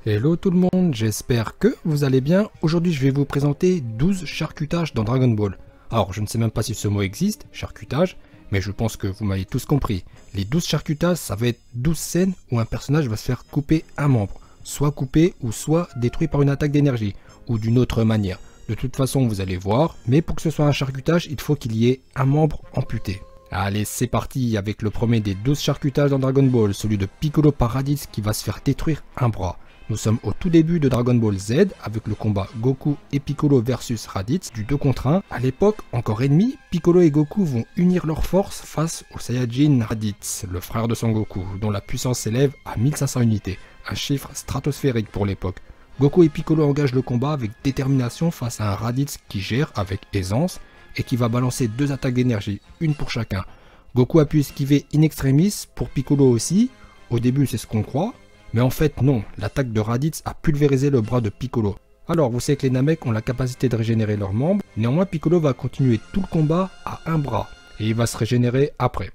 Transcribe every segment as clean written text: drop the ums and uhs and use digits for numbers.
Hello tout le monde, j'espère que vous allez bien. Aujourd'hui je vais vous présenter 12 charcutages dans Dragon Ball. Alors je ne sais même pas si ce mot existe, charcutage, mais je pense que vous m'avez tous compris. Les 12 charcutages, ça va être 12 scènes où un personnage va se faire couper un membre. Soit coupé ou soit détruit par une attaque d'énergie, ou d'une autre manière. De toute façon vous allez voir, mais pour que ce soit un charcutage, il faut qu'il y ait un membre amputé. Allez, c'est parti avec le premier des 12 charcutages dans Dragon Ball, celui de Piccolo par Raditz qui va se faire détruire un bras. Nous sommes au tout début de Dragon Ball Z avec le combat Goku et Piccolo versus Raditz du 2 contre 1. A l'époque, encore ennemis, Piccolo et Goku vont unir leurs forces face au Saiyajin Raditz, le frère de Son Goku, dont la puissance s'élève à 1500 unités, un chiffre stratosphérique pour l'époque. Goku et Piccolo engagent le combat avec détermination face à un Raditz qui gère avec aisance et qui va balancer 2 attaques d'énergie, une pour chacun. Goku a pu esquiver in extremis, pour Piccolo aussi, au début c'est ce qu'on croit, mais en fait non, l'attaque de Raditz a pulvérisé le bras de Piccolo. Alors vous savez que les Namek ont la capacité de régénérer leurs membres, néanmoins Piccolo va continuer tout le combat à un bras, et il va se régénérer après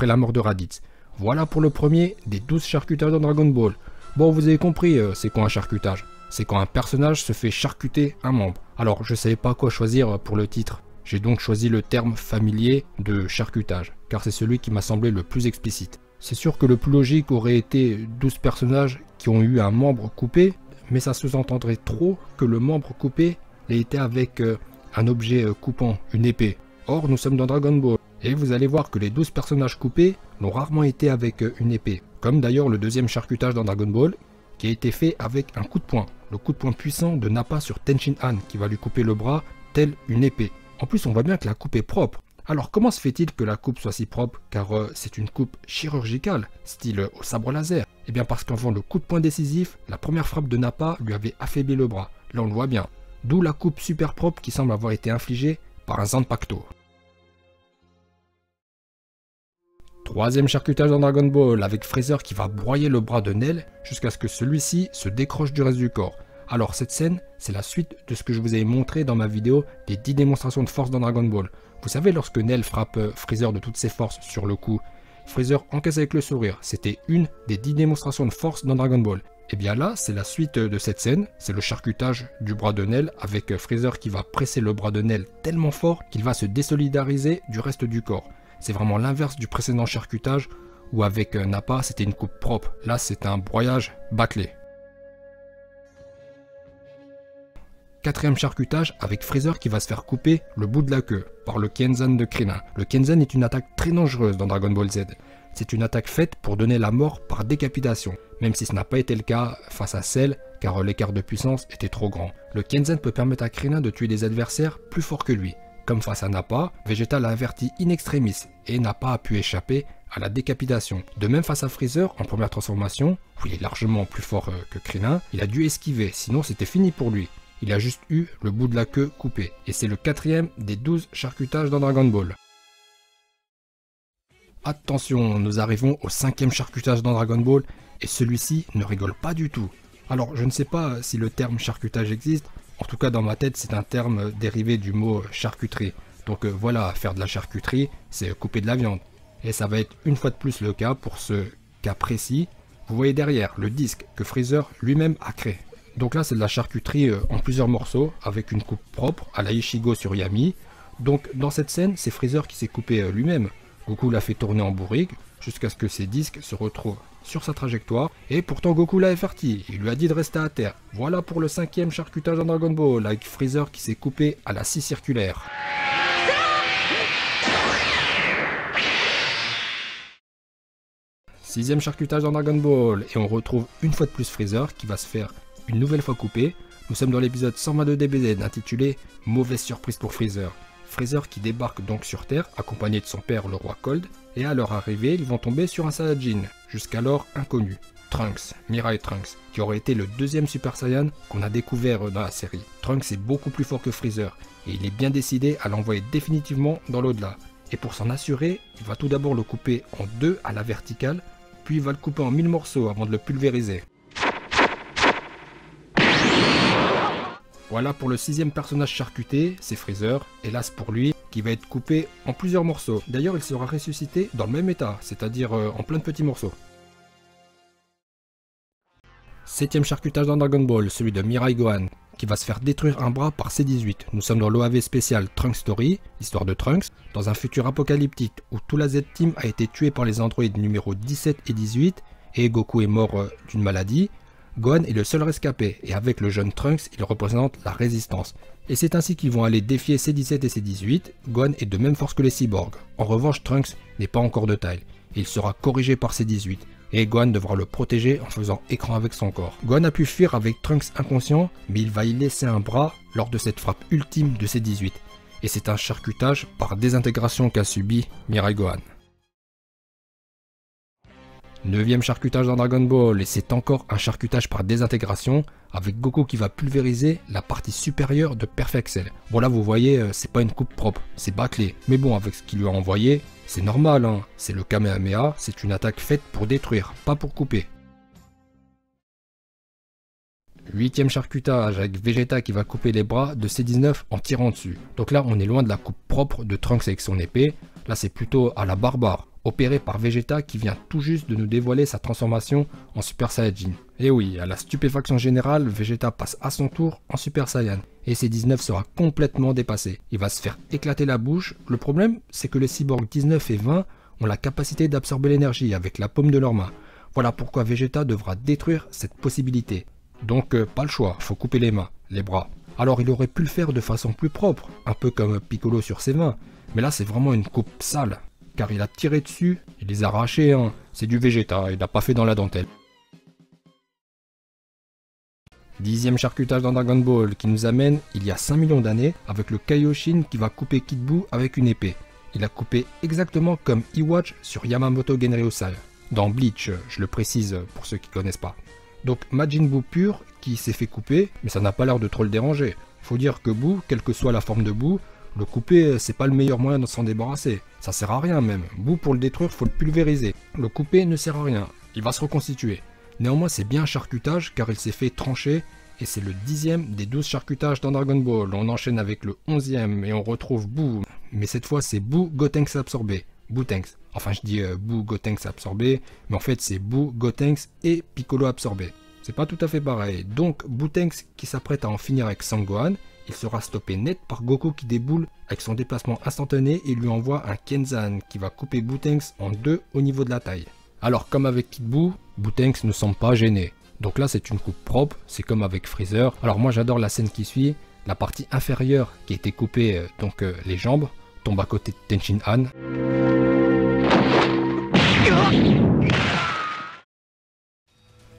la mort de Raditz. Voilà pour le premier des 12 charcutages dans Dragon Ball. Bon, vous avez compris, c'est quoi un charcutage? C'est quand un personnage se fait charcuter un membre. Alors je savais pas quoi choisir pour le titre. J'ai donc choisi le terme familier de charcutage, car c'est celui qui m'a semblé le plus explicite. C'est sûr que le plus logique aurait été 12 personnages qui ont eu un membre coupé, mais ça sous-entendrait trop que le membre coupé ait été avec un objet coupant, une épée. Or, nous sommes dans Dragon Ball, et vous allez voir que les 12 personnages coupés l'ont rarement été avec une épée. Comme d'ailleurs le deuxième charcutage dans Dragon Ball, qui a été fait avec un coup de poing. Le coup de poing puissant de Nappa sur Tenshin Han, qui va lui couper le bras, tel une épée. En plus, on voit bien que la coupe est propre. Alors comment se fait-il que la coupe soit si propre? Car c'est une coupe chirurgicale, style au sabre laser. Eh bien parce qu'avant le coup de poing décisif, la première frappe de Nappa lui avait affaibli le bras. Là on le voit bien. D'où la coupe super propre qui semble avoir été infligée par un Zanpakuto. Troisième charcutage dans Dragon Ball, avec Freezer qui va broyer le bras de Nell jusqu'à ce que celui-ci se décroche du reste du corps. Alors cette scène, c'est la suite de ce que je vous ai montré dans ma vidéo des 10 démonstrations de force dans Dragon Ball. Vous savez, lorsque Nell frappe Freezer de toutes ses forces sur le coup, Freezer encaisse avec le sourire. C'était une des 10 démonstrations de force dans Dragon Ball. Et bien là, c'est la suite de cette scène, c'est le charcutage du bras de Nell avec Freezer qui va presser le bras de Nell tellement fort qu'il va se désolidariser du reste du corps. C'est vraiment l'inverse du précédent charcutage où avec Nappa c'était une coupe propre. Là c'est un broyage bâclé. Quatrième charcutage avec Freezer qui va se faire couper le bout de la queue par le Kenzan de Krillin. Le Kenzan est une attaque très dangereuse dans Dragon Ball Z. C'est une attaque faite pour donner la mort par décapitation, même si ce n'a pas été le cas face à Cell car l'écart de puissance était trop grand. Le Kenzan peut permettre à Krillin de tuer des adversaires plus forts que lui. Comme face à Nappa, Vegeta l'a averti in extremis et Nappa a pu échapper à la décapitation. De même face à Freezer en première transformation, où il est largement plus fort que Krillin, il a dû esquiver, sinon c'était fini pour lui. Il a juste eu le bout de la queue coupé. Et c'est le quatrième des 12 charcutages dans Dragon Ball. Attention, nous arrivons au cinquième charcutage dans Dragon Ball, et celui-ci ne rigole pas du tout. Alors je ne sais pas si le terme charcutage existe, en tout cas dans ma tête c'est un terme dérivé du mot charcuterie. Donc voilà, faire de la charcuterie, c'est couper de la viande. Et ça va être une fois de plus le cas pour ce cas précis. Vous voyez derrière le disque que Freezer lui-même a créé. Donc là c'est de la charcuterie en plusieurs morceaux avec une coupe propre à la Ichigo sur Yami. Donc dans cette scène c'est Freezer qui s'est coupé lui-même. Goku l'a fait tourner en bourrique jusqu'à ce que ses disques se retrouvent sur sa trajectoire. Et pourtant Goku l'a averti, il lui a dit de rester à terre. Voilà pour le cinquième charcutage dans Dragon Ball avec Freezer qui s'est coupé à la scie circulaire. Sixième charcutage dans Dragon Ball et on retrouve une fois de plus Freezer qui va se faire une nouvelle fois coupé. Nous sommes dans l'épisode 122 DBZ intitulé « Mauvaise surprise pour Freezer ». Freezer qui débarque donc sur Terre accompagné de son père le roi Cold et à leur arrivée ils vont tomber sur un Saiyajin, jusqu'alors inconnu, Trunks, Mirai Trunks, qui aurait été le deuxième Super Saiyan qu'on a découvert dans la série. Trunks est beaucoup plus fort que Freezer et il est bien décidé à l'envoyer définitivement dans l'au-delà. Et pour s'en assurer, il va tout d'abord le couper en deux à la verticale, puis il va le couper en 1000 morceaux avant de le pulvériser. Voilà pour le sixième personnage charcuté, c'est Freezer, hélas pour lui, qui va être coupé en plusieurs morceaux. D'ailleurs il sera ressuscité dans le même état, c'est-à-dire en plein de petits morceaux. Septième charcutage dans Dragon Ball, celui de Mirai Gohan, qui va se faire détruire un bras par C18. Nous sommes dans l'OAV spécial Trunks Story, histoire de Trunks, dans un futur apocalyptique où tout la Z-Team a été tué par les androïdes numéro 17 et 18, et Goku est mort d'une maladie. Gohan est le seul rescapé, et avec le jeune Trunks, il représente la résistance. Et c'est ainsi qu'ils vont aller défier C17 et C18, Gohan est de même force que les cyborgs. En revanche, Trunks n'est pas encore de taille, et il sera corrigé par C18. Et Gohan devra le protéger en faisant écran avec son corps. Gohan a pu fuir avec Trunks inconscient, mais il va y laisser un bras lors de cette frappe ultime de C18. Et c'est un charcutage par désintégration qu'a subi Mirai Gohan. Neuvième charcutage dans Dragon Ball, et c'est encore un charcutage par désintégration, avec Goku qui va pulvériser la partie supérieure de Perfect Cell. Bon là vous voyez, c'est pas une coupe propre, c'est bâclé. Mais bon, avec ce qu'il lui a envoyé, c'est normal, hein. C'est le Kamehameha, c'est une attaque faite pour détruire, pas pour couper. Huitième charcutage avec Vegeta qui va couper les bras de C19 en tirant dessus. Donc là on est loin de la coupe propre de Trunks avec son épée, là c'est plutôt à la barbare, opéré par Vegeta qui vient tout juste de nous dévoiler sa transformation en Super Saiyajin. Et oui, à la stupéfaction générale, Vegeta passe à son tour en Super Saiyan, et C19 sera complètement dépassé. Il va se faire éclater la bouche. Le problème, c'est que les cyborgs 19 et 20 ont la capacité d'absorber l'énergie avec la paume de leurs mains. Voilà pourquoi Vegeta devra détruire cette possibilité. Donc pas le choix, faut couper les mains, les bras. Alors il aurait pu le faire de façon plus propre, un peu comme Piccolo sur ses mains, mais là c'est vraiment une coupe sale, car il a tiré dessus, il les a arrachés, hein. C'est du Vegeta, il n'a pas fait dans la dentelle. Dixième charcutage dans Dragon Ball qui nous amène il y a 5 millions d'années avec le Kaioshin qui va couper Kid Buu avec une épée. Il a coupé exactement comme Iwatch sur Yamamoto Genryusai. Dans Bleach, je le précise pour ceux qui connaissent pas. Donc Majin Buu pur qui s'est fait couper, mais ça n'a pas l'air de trop le déranger. Faut dire que Buu, quelle que soit la forme de Buu, le couper c'est pas le meilleur moyen de s'en débarrasser. Ça sert à rien même. Buu pour le détruire faut le pulvériser. Le couper ne sert à rien, il va se reconstituer. Néanmoins c'est bien un charcutage car il s'est fait trancher et c'est le 10e des 12 charcutages dans Dragon Ball. On enchaîne avec le 11e et on retrouve Buu, mais cette fois c'est Buu Gotenks absorbé. Buu-Tenks. Enfin je dis Buu Gotenks absorbé, mais en fait c'est Buu Gotenks et Piccolo absorbé. C'est pas tout à fait pareil. Donc Buu-Tenks qui s'apprête à en finir avec Sangohan, il sera stoppé net par Goku qui déboule avec son déplacement instantané et lui envoie un Kenzan qui va couper Buu-Tenks en deux au niveau de la taille. Alors comme avec Kid Buu, Buu-Tenks ne semble pas gêné. Donc là c'est une coupe propre, c'est comme avec Freezer. Alors moi j'adore la scène qui suit, la partie inférieure qui a été coupée, donc les jambes, tombe à côté de Tenshin Han.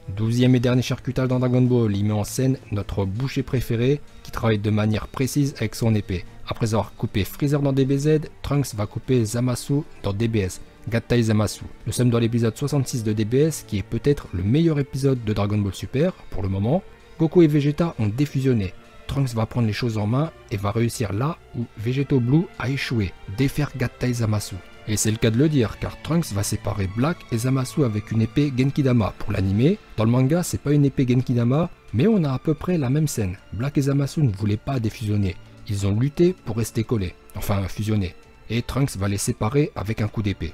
Douzième et dernier charcutage dans Dragon Ball, il met en scène notre boucher préféré qui travaille de manière précise avec son épée. Après avoir coupé Freezer dans DBZ, Trunks va couper Zamasu dans DBS, Gattai Zamasu. Nous sommes dans l'épisode 66 de DBS qui est peut-être le meilleur épisode de Dragon Ball Super pour le moment. Goku et Vegeta ont défusionné. Trunks va prendre les choses en main et va réussir là où Vegeto Blue a échoué, défaire Gattai Zamasu. Et c'est le cas de le dire, car Trunks va séparer Black et Zamasu avec une épée Genkidama. Pour l'anime, dans le manga, c'est pas une épée Genkidama, mais on a à peu près la même scène. Black et Zamasu ne voulaient pas défusionner. Ils ont lutté pour rester collés, enfin fusionnés. Et Trunks va les séparer avec un coup d'épée.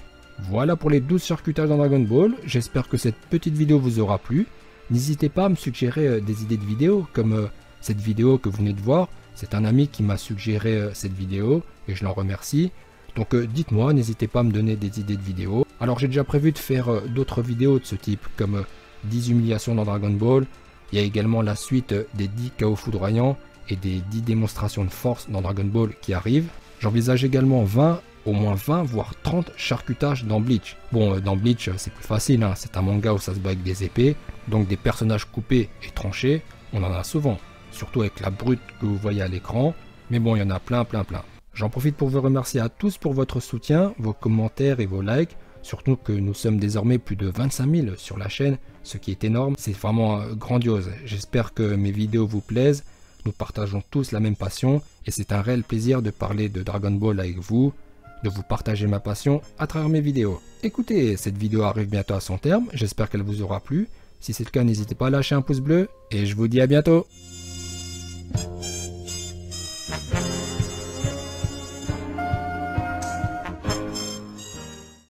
Voilà pour les 12 charcutages dans Dragon Ball. J'espère que cette petite vidéo vous aura plu. N'hésitez pas à me suggérer des idées de vidéos, comme cette vidéo que vous venez de voir. C'est un ami qui m'a suggéré cette vidéo, et je l'en remercie. Donc dites-moi, n'hésitez pas à me donner des idées de vidéos. Alors j'ai déjà prévu de faire d'autres vidéos de ce type, comme 10 humiliations dans Dragon Ball. Il y a également la suite des 10 chaos foudroyants et des 10 démonstrations de force dans Dragon Ball qui arrivent. J'envisage également au moins 20 voire 30 charcutages dans Bleach. Bon, dans Bleach c'est plus facile, hein. C'est un manga où ça se bat avec des épées, donc des personnages coupés et tranchés, on en a souvent. Surtout avec la brute que vous voyez à l'écran, mais bon il y en a plein. J'en profite pour vous remercier à tous pour votre soutien, vos commentaires et vos likes, surtout que nous sommes désormais plus de 25 000 sur la chaîne, ce qui est énorme, c'est vraiment grandiose. J'espère que mes vidéos vous plaisent, nous partageons tous la même passion, et c'est un réel plaisir de parler de Dragon Ball avec vous, de vous partager ma passion à travers mes vidéos. Écoutez, cette vidéo arrive bientôt à son terme, j'espère qu'elle vous aura plu. Si c'est le cas, n'hésitez pas à lâcher un pouce bleu, et je vous dis à bientôt.